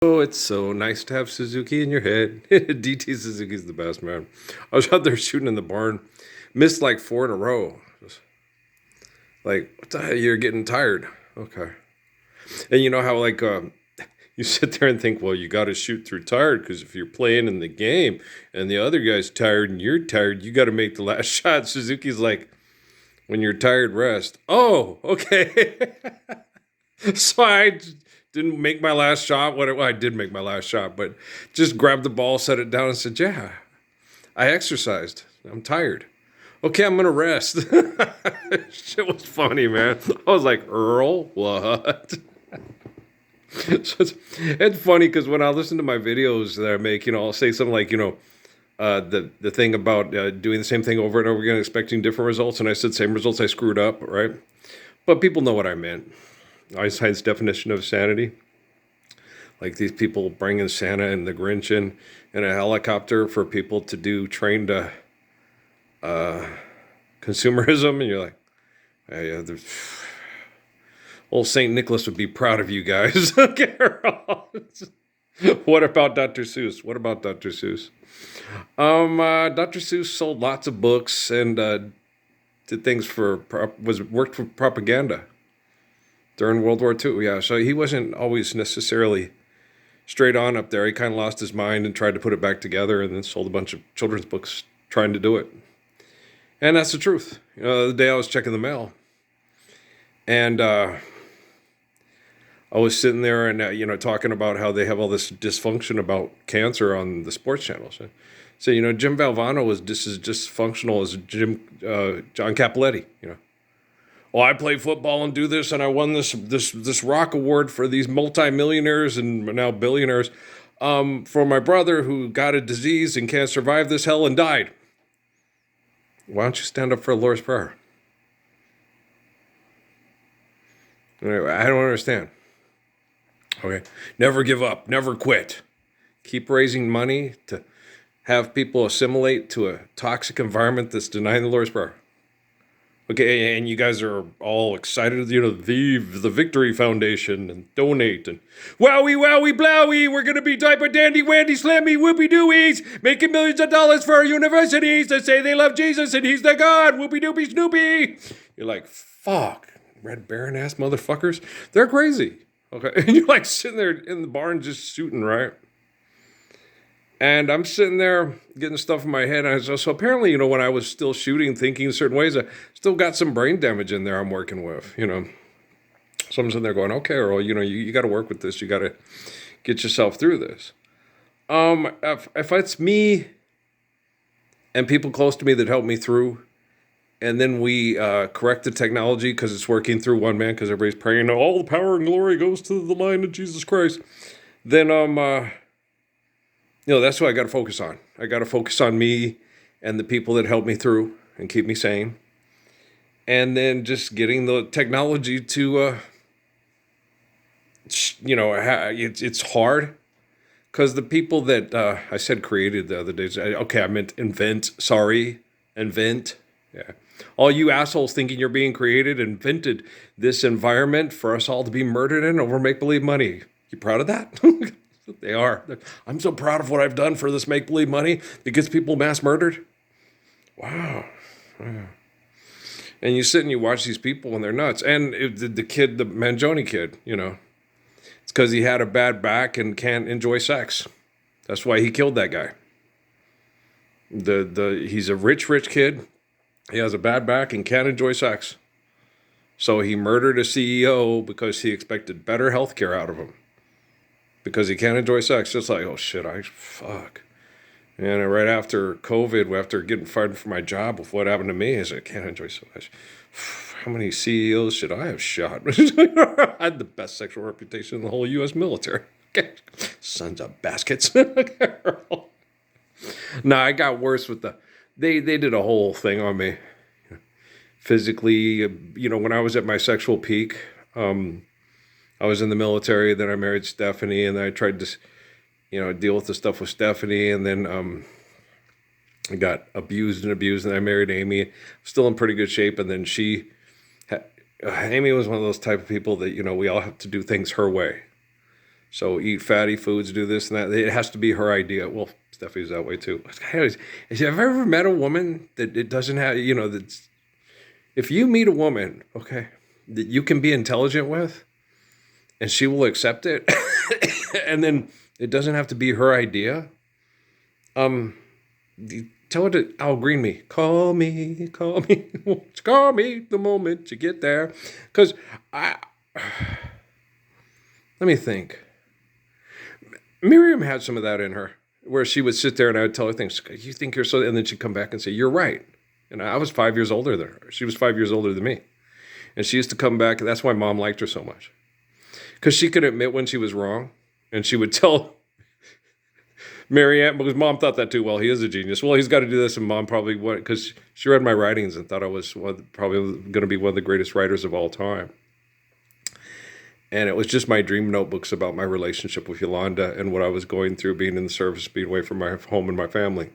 Oh, it's so nice to have Suzuki in your head. DT Suzuki's the best, man. I was out there shooting in the barn, missed like four in a row. Just like, what the hell? You're getting tired. Okay. And you know how, like, you sit there and think, well, you got to shoot through tired because if you're playing in the game and the other guy's tired and you're tired, you got to make the last shot. Suzuki's like, when you're tired, rest. Oh, okay. So I didn't make my last shot. Well, I did make my last shot, but just grabbed the ball, set it down, and said, "Yeah, I exercised. I'm tired. Okay, I'm gonna rest." Shit was funny, man. I was like, "Earl, what?" So it's funny because when I listen to my videos that I make, I'll say something like, the thing about doing the same thing over and over again, expecting different results, and I said same results. I screwed up, right? But people know what I meant. Einstein's definition of sanity. Like these people bringing Santa and the Grinch in a helicopter for people to do trained consumerism, and you're like, hey, old Saint Nicholas would be proud of you guys. What about Dr. Seuss? What about Dr. Seuss? Dr. Seuss sold lots of books and did things worked for propaganda during World War II. Yeah, so he wasn't always necessarily straight on up there. He kind of lost his mind and tried to put it back together, and then sold a bunch of children's books trying to do it. And that's the truth. The day I was checking the mail, and I was sitting there and talking about how they have all this dysfunction about cancer on the sports channels. So Jim Valvano was just as dysfunctional as John Capoletti. Oh, I play football and do this, and I won this rock award for these multimillionaires and now billionaires for my brother who got a disease and can't survive this hell and died. Why don't you stand up for the Lord's Prayer? Anyway, I don't understand. Okay, never give up, never quit. Keep raising money to have people assimilate to a toxic environment that's denying the Lord's Prayer. Okay, and you guys are all excited, the Victory Foundation and donate and wowie, wowie, blowie, we're going to be diaper dandy, wandy, slammy, whoopie dooies, making millions of dollars for our universities that say they love Jesus and he's their God, whoopie doopie snoopy. You're like, fuck, Red Baron ass motherfuckers. They're crazy. Okay, and you're like sitting there in the barn just shooting, right? And I'm sitting there getting stuff in my head. And so apparently, when I was still shooting, thinking certain ways, I still got some brain damage in there I'm working with, So I'm sitting there going, okay, Earl, you got to work with this. You got to get yourself through this. If it's me and people close to me that help me through, and then we correct the technology because it's working through one man because everybody's praying, all the power and glory goes to the line of Jesus Christ, then that's what I got to focus on. I got to focus on me and the people that help me through and keep me sane. And then just getting the technology to, it's hard because the people that I said created the other day, I meant invent. Sorry, invent. Yeah. All you assholes thinking you're being created invented this environment for us all to be murdered in over make-believe money. You proud of that? They are. I'm so proud of what I've done for this make-believe money that gets people mass murdered. Wow. And you sit and you watch these people and they're nuts. And the kid, the Mangione kid, it's because he had a bad back and can't enjoy sex. That's why he killed that guy. He's a rich kid. He has a bad back and can't enjoy sex. So he murdered a CEO because he expected better health care out of him. Because he can't enjoy sex. It's like, oh shit, fuck. And right after COVID, after getting fired from my job with what happened to me, I said, I can't enjoy so much. How many CEOs should I have shot? I had the best sexual reputation in the whole U.S. military. Sons of baskets. No, I got worse with they did a whole thing on me. Physically, when I was at my sexual peak, I was in the military, then I married Stephanie, and then I tried to, deal with the stuff with Stephanie, and then I got abused, and I married Amy. Still in pretty good shape, and then Amy was one of those type of people that, we all have to do things her way. So eat fatty foods, do this and that. It has to be her idea. Well, Steffi's that way too. Anyways, have you ever met a woman that it doesn't have, that's, if you meet a woman, okay, that you can be intelligent with and she will accept it, and then it doesn't have to be her idea, tell her to Al Green me. Call me, call me, call me the moment you get there. Because let me think. Miriam had some of that in her, where she would sit there and I would tell her things. You think you're so, and then she'd come back and say, you're right. And I was 5 years older than her. She was 5 years older than me. And she used to come back, and that's why Mom liked her so much. Because she could admit when she was wrong, and she would tell Marianne, because Mom thought that too. Well, he is a genius. Well, he's got to do this, and Mom probably would, because she read my writings and thought I was probably going to be one of the greatest writers of all time. And it was just my dream notebooks about my relationship with Yolanda and what I was going through, being in the service, being away from my home and my family.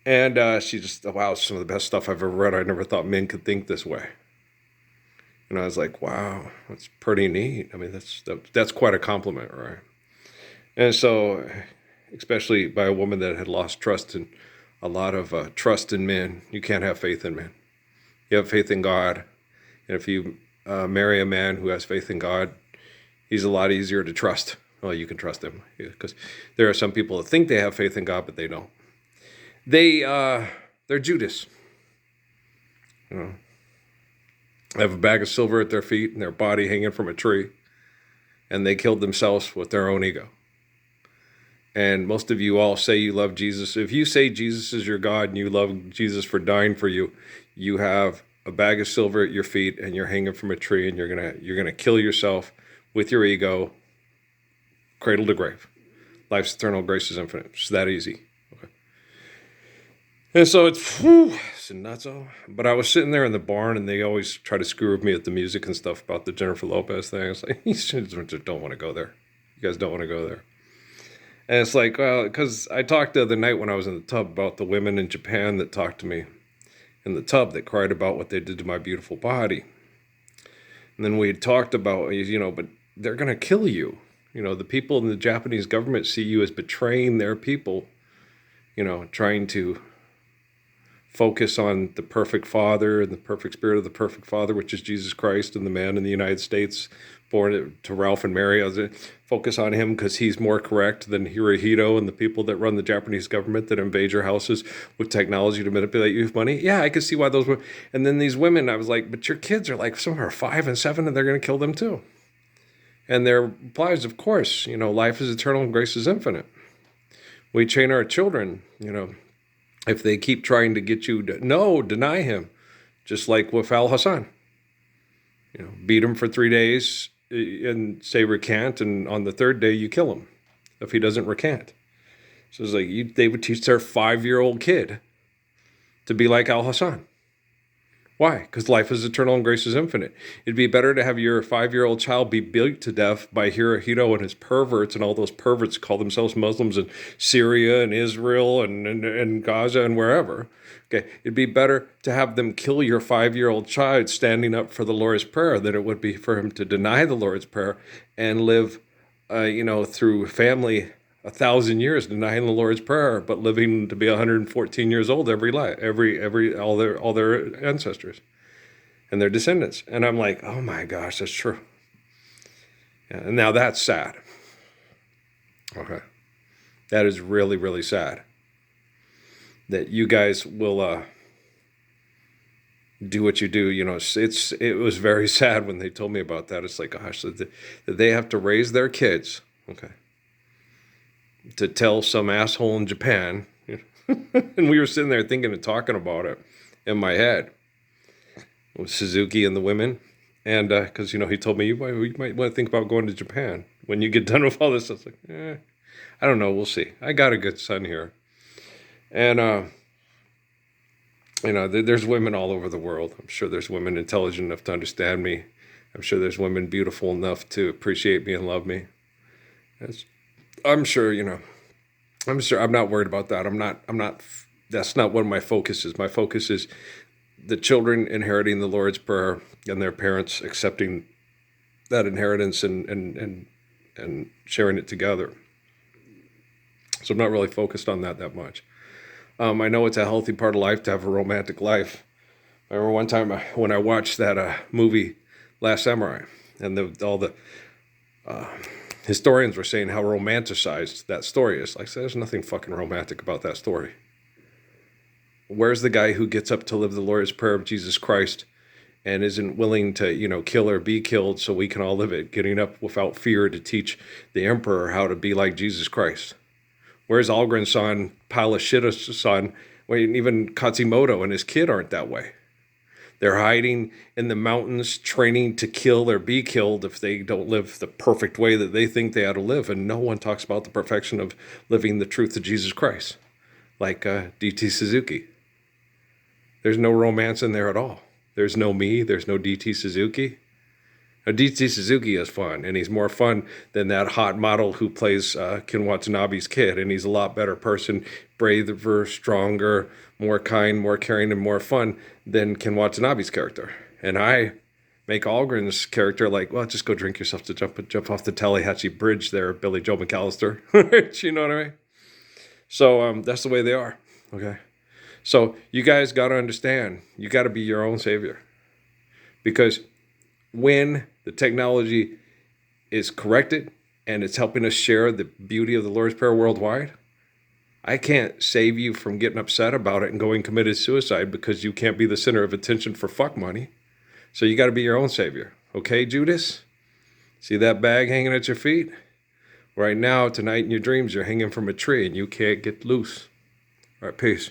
And she just, wow, some of the best stuff I've ever read. I never thought men could think this way. And I was like, wow, that's pretty neat. I mean, that's quite a compliment, right? And so, especially by a woman that had lost trust in a lot of trust in men, you can't have faith in men. You have faith in God. And if you marry a man who has faith in God, he's a lot easier to trust. Well, you can trust him, because there are some people that think they have faith in God, but they don't. They're Judas. They have a bag of silver at their feet and their body hanging from a tree, and they killed themselves with their own ego. And most of you all say you love Jesus. If you say Jesus is your God and you love Jesus for dying for you, you have a bag of silver at your feet and you're hanging from a tree, and you're gonna kill yourself with your ego, cradle to grave. Life's eternal, grace is infinite. It's that easy. Okay. And so it's nutso. But I was sitting there in the barn, and they always try to screw with me at the music and stuff about the Jennifer Lopez thing. I was like, you just don't want to go there. You guys don't want to go there. And it's like, well, because I talked the other night when I was in the tub about the women in Japan that talked to me in the tub that cried about what they did to my beautiful body. And then we had talked about, but they're going to kill you. The people in the Japanese government see you as betraying their people, trying to focus on the perfect Father and the perfect Spirit of the perfect Father, which is Jesus Christ, and the man in the United States born to Ralph and Mary. I was focus on him because he's more correct than Hirohito and the people that run the Japanese government that invade your houses with technology to manipulate you with money. Yeah, I could see why those were. And then these women, I was like, but your kids are like, some are 5 and 7, and they're going to kill them too. And their replies, of course, life is eternal and grace is infinite. We train our children, if they keep trying to get you to, deny him, just like with Al Hassan. Beat him for 3 days and say recant, and on the 3rd day you kill him if he doesn't recant. So it's like they would teach their 5-year-old kid to be like Al Hassan. Why? Because life is eternal and grace is infinite. It'd be better to have your 5-year-old child be beat to death by Hirohito and his perverts, and all those perverts call themselves Muslims in Syria and Israel and Gaza and wherever. Okay, it'd be better to have them kill your 5-year-old child standing up for the Lord's Prayer than it would be for him to deny the Lord's Prayer and live, through family 1,000 years denying the Lord's Prayer, but living to be 114 years old all their ancestors and their descendants. And I'm like, oh my gosh, that's true. Yeah, and now that's sad. Okay, that is really, really sad. That you guys will do what you do. It was very sad when they told me about that. It's like, gosh, that they have to raise their kids, okay, to tell some asshole in Japan. And we were sitting there thinking and talking about it in my head with Suzuki and the women. And because, he told me, you might want to think about going to Japan when you get done with all this. I was like, I don't know. We'll see. I got a good son here. And, there's women all over the world. I'm sure there's women intelligent enough to understand me. I'm sure there's women beautiful enough to appreciate me and love me. I'm sure, I'm not worried about that. I'm not, that's not what my focus is. My focus is the children inheriting the Lord's Prayer and their parents accepting that inheritance and and sharing it together. So I'm not really focused on that much. I know it's a healthy part of life to have a romantic life. I remember one time when I watched that movie, Last Samurai, and all the historians were saying how romanticized that story is. Like, there's nothing fucking romantic about that story. Where's the guy who gets up to live the Lord's Prayer of Jesus Christ and isn't willing to, kill or be killed so we can all live it, getting up without fear to teach the emperor how to be like Jesus Christ? Where's Algren's son, pile of shit's son, when even Katsumoto and his kid aren't that way? They're hiding in the mountains, training to kill or be killed if they don't live the perfect way that they think they ought to live. And no one talks about the perfection of living the truth of Jesus Christ, like D.T. Suzuki. There's no romance in there at all. There's no me. There's no D.T. Suzuki. Now, D.T. Suzuki is fun, and he's more fun than that hot model who plays Ken Watanabe's kid. And he's a lot better person, braver, stronger, more kind, more caring, and more fun than Ken Watanabe's character. And I make Algren's character like, well, just go drink yourself to jump off the Tallahatchie Bridge there, Billy Joe McAllister. You know what I mean? So that's the way they are, okay? So you guys got to understand, you got to be your own savior. Because when the technology is corrected and it's helping us share the beauty of the Lord's Prayer worldwide, I can't save you from getting upset about it and going committed suicide because you can't be the center of attention for fuck money. So you got to be your own savior. Okay, Judas? See that bag hanging at your feet? Right now, tonight in your dreams, you're hanging from a tree and you can't get loose. All right, peace.